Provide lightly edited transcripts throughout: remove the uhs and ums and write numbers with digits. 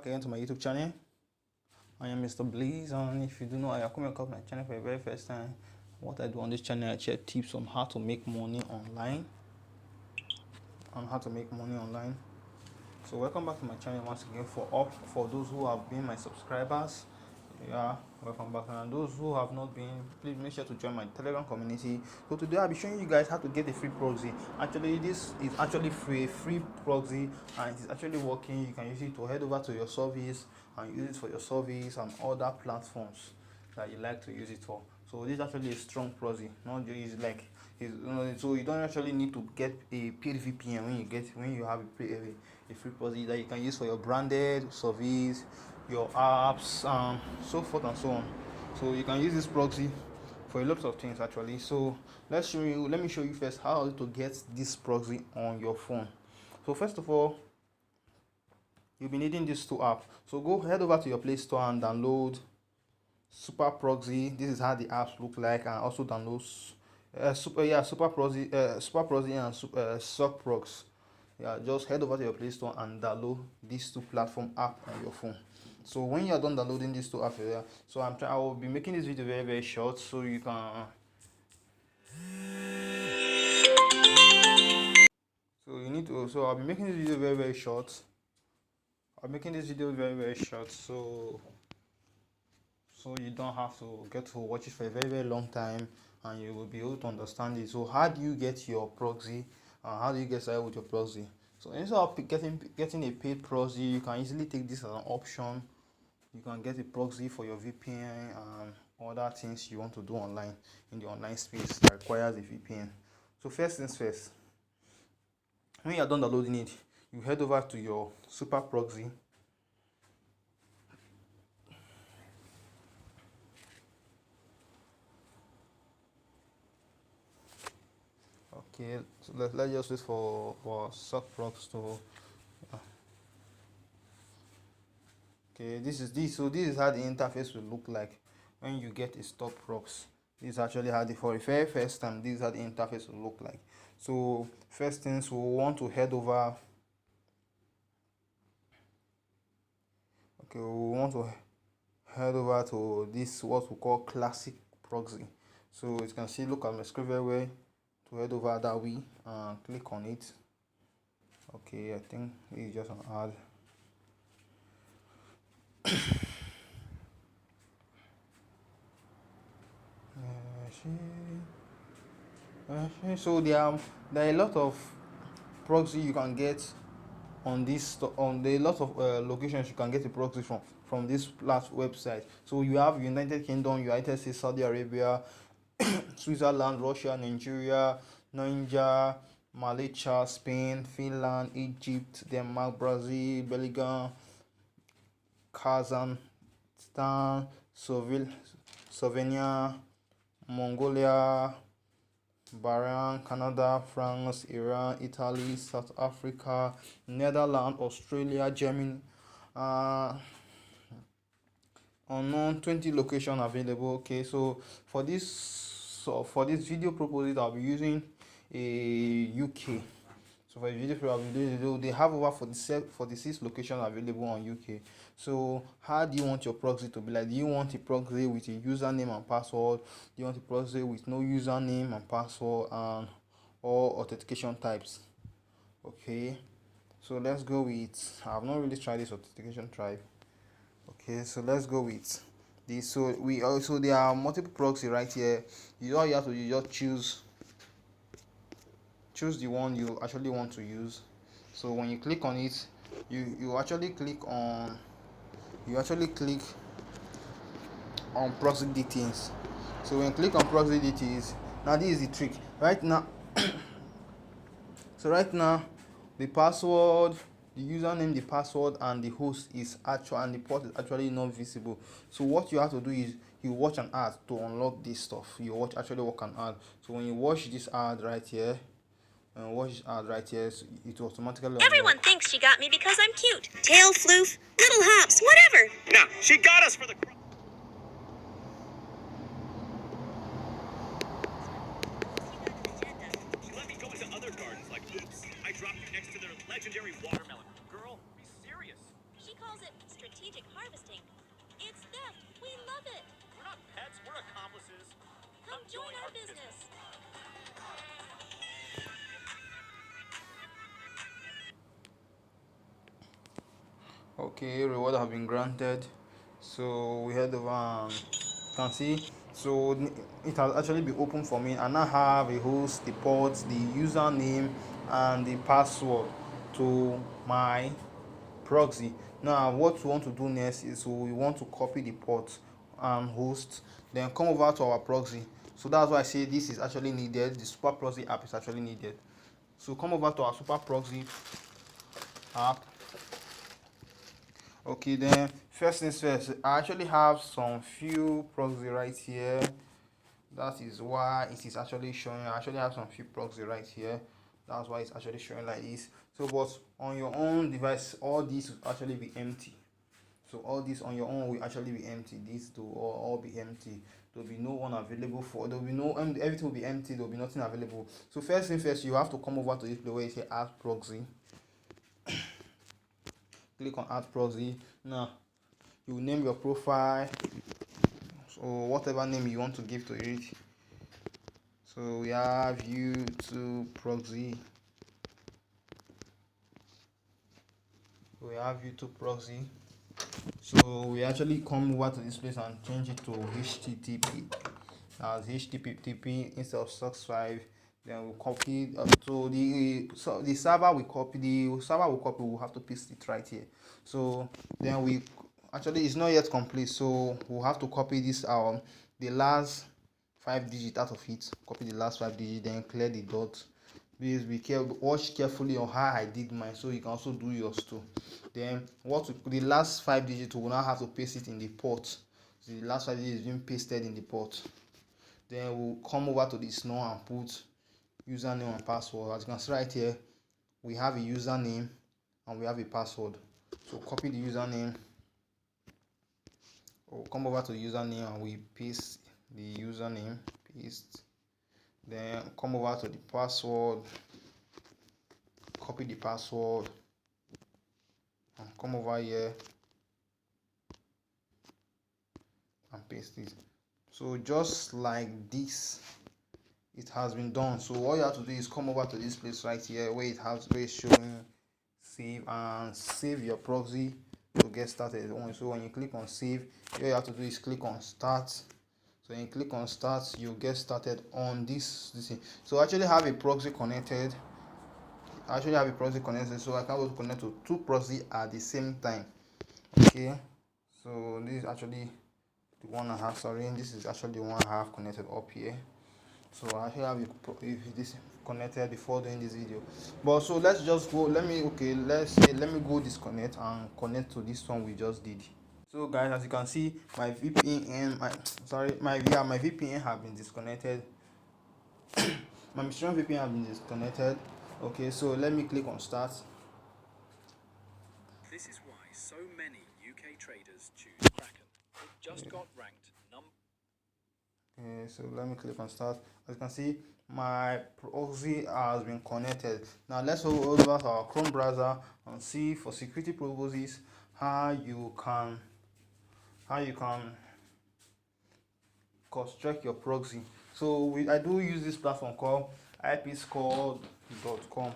back again to my YouTube channel. I am Mr. Blaze, and if you do not, I are coming across my channel for the very first time. What I do on this channel, I share tips on how to make money online. So welcome back to my channel once again. For those who have been my subscribers, yeah, welcome back. And those who have not been, please make sure to join my Telegram community. So today I'll be showing you guys how to get a free proxy. Actually, this is actually free proxy, and it's actually working. You can use it to head over to your service and use it for your service and other platforms that you like to use it for. So this is actually a strong proxy, not just like so you don't actually need to get a paid VPN when you have a free proxy that you can use for your branded service, your apps, so forth and so on. So you can use this proxy for a lot of things actually. So let me show you first how to get this proxy on your phone. So first of all, you'll be needing these two apps. So go head over to your Play Store and download Super Proxy. This is how the apps look like, and also download Super Proxy and Sock Prox. Yeah, just head over to your Play Store and download these two platform app on your phone. So when you are done downloading these two apps, so I will be making this video very short, so you can so I'll be making this video very short. So you don't have to get to watch it for a very long time, and you will be able to understand it. So how do you get your proxy? How do you get started with your proxy? So instead of getting a paid proxy, you can easily take this as an option. You can get a proxy for your VPN and other things you want to do online in the online space that requires a VPN. So first things first, when you are done downloading it, you head over to your Super Proxy. Okay, so let's just wait for Sockprox to. Okay, this is how the interface will look like when you get a stock prox. This is actually how for the very first time, this is how the interface will look like. So first things, we want to head over. Okay, we want to head over to this what we call classic proxy. So you can see, look at my screen very well. To head over that way and click on it. Okay, I think it's just an ad. So there are a lot of proxy you can get on this a lot of locations you can get a proxy from this website. So you have United Kingdom, United States, Saudi Arabia, Switzerland, Russia, Nigeria, Malaysia, Spain, Finland, Egypt, Denmark, Brazil, Belgium, Kazakhstan, Slovenia, Mongolia, Bahrain, Canada, France, Iran, Italy, South Africa, Netherlands, Australia, Germany. Unknown 20 locations available. Okay, so for this video purposes, I'll be using a UK. So for the video, they have over 46 locations available on UK. So how do you want your proxy to be like? Do you want a proxy with a username and password? Do you want a proxy with no username and password and all authentication types? Okay, so let's go with, I've not really tried this authentication type. Okay, so let's go with this. So there are multiple proxy right here. All you have to do, you just choose the one you actually want to use. So when you click on it, you actually click on proxy details. So when you click on proxy details, now this is the trick right now. So right now, the password, the username, the password, and the host is actual, and the port is actually not visible. So what you have to do is you watch an ad to unlock this stuff. You actually watch an ad. So when you watch this ad right here, so it automatically. Everyone thinks she got me because I'm cute. Tail, floof, little hops, whatever. Nah, she got us for the. She let me go into other gardens, like oops, I dropped you next to their legendary watermelon. Girl, be serious. She calls it strategic harvesting. It's theft. We love it. We're not pets, we're accomplices. Come join our business. Okay, reward have been granted. So we head over and you can see. So it has actually been open for me, and I have a host, the port, the username, and the password to my proxy. Now what we want to do next is we want to copy the port and host, then come over to our proxy. So that's why I say this is actually needed. The super proxy app is actually needed. So come over to our super proxy app. Okay, then first things first, I actually have some few proxy right here. That is why it is actually showing. I actually have some few proxy right here. That's why it's actually showing like this. So but on your own device, all these will actually be empty. So all this on your own will actually be empty. These will all be empty. There will be no one available for. There will be no everything will be empty. There will be nothing available. So first thing first, you have to come over to this place where you say add proxy. Click on add proxy. Now you name your profile, so whatever name you want to give to it. So we have YouTube proxy. We have YouTube proxy. So we actually come over to this place and change it to HTTP. As HTTP instead of SOX5. Then we'll copy. So the server we copy. The server we copy. We'll have to paste it right here. So then we actually it's not yet complete. So we'll have to copy this the last 5 digits out of it. Copy the last 5 digits. Then clear the dot. Please be careful, watch carefully on how I did mine, so you can also do yours too. Then the last 5 digits we will now have to paste it in the port. So the last 5 digits is being pasted in the port. Then we'll come over to this now and put username and password. As you can see right here, we have a username and we have a password. So copy the username. We'll come over to the username and we paste the username. Paste. Then come over to the password, copy the password, and come over here and paste it. So just like this, it has been done. So all you have to do is come over to this place right here where it's showing save your proxy to get started. So when you click on save, all you have to do is click on start. So when you click on start, you get started on this thing. So I actually have a proxy connected. So I can also connect to two proxy at the same time. Okay, so this is actually the one I have. Sorry, this is actually the one I have connected up here. So I actually have this connected before doing this video. But so let's just go. Let me go disconnect and connect to this one we just did. So guys, as you can see, my VPN, my VPN have been disconnected. My Mr. VPN have been disconnected. Okay, so let me click on start. This is why so many UK traders choose Kraken. It just got ranked number. Okay, so let me click on start. As you can see, my proxy has been connected. Now let's go over to our Chrome browser and see for security purposes how you can construct your proxy. So I do use this platform called ipscore.com.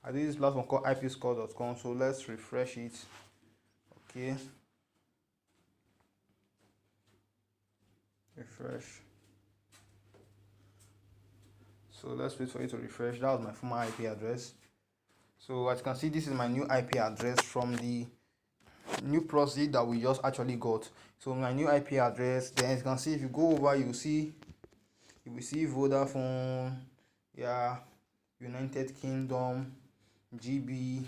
I do use this platform called ipscore.com. So let's refresh it. Okay, refresh. So let's wait for it to refresh. That was my former IP address. So as you can see, this is my new IP address from the new proxy that we just actually got. So my new IP address, then as you can see, if you go over, you will see Vodafone, United Kingdom, GB,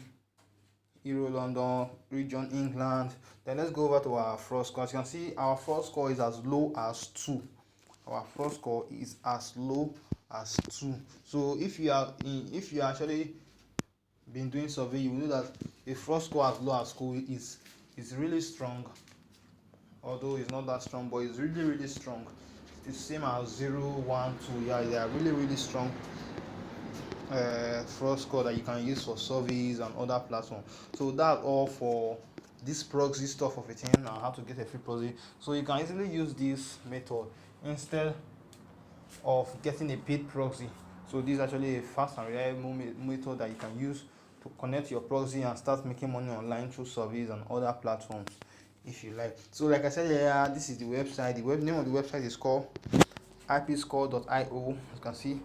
Euro London, region England. Then let's go over to our fraud score. As you can see, our fraud score is as low as 2. Our fraud score is as low as 2. So if you actually been doing survey, you will know that a fraud score as low as 2 is really strong. Although it's not that strong, but it's really strong. It's the same as 0, 1, 2. Yeah, they are really strong fraud score that you can use for surveys and other platforms. So that's all for this proxy stuff of a thing and how to get a free proxy. So you can easily use this method instead of getting a paid proxy. So this is actually a fast and reliable method that you can use to connect your proxy and start making money online through surveys and other platforms if you like. So like I said, yeah, this is the website. The name of the website is called ipscore.io. You can see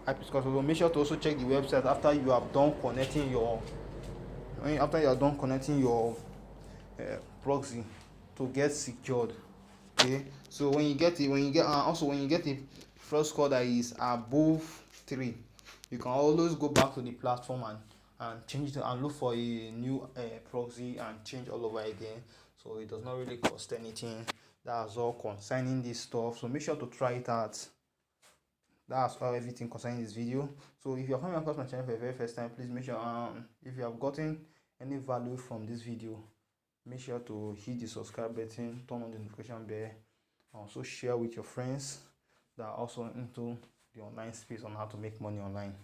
ipscore. So make sure to also check the website after you have done connecting your proxy to get secured. Okay, so when you get a fraud score that is above 3, you can always go back to the platform and change it and look for a new proxy and change all over again. So it does not really cost anything. That's all concerning this stuff, so make sure to try it out. That's all everything concerning this video. So if you're coming across my channel for the very first time, please make sure if you have gotten any value from this video, make sure to hit the subscribe button, turn on the notification bell, and also share with your friends that are also into the online space on how to make money online.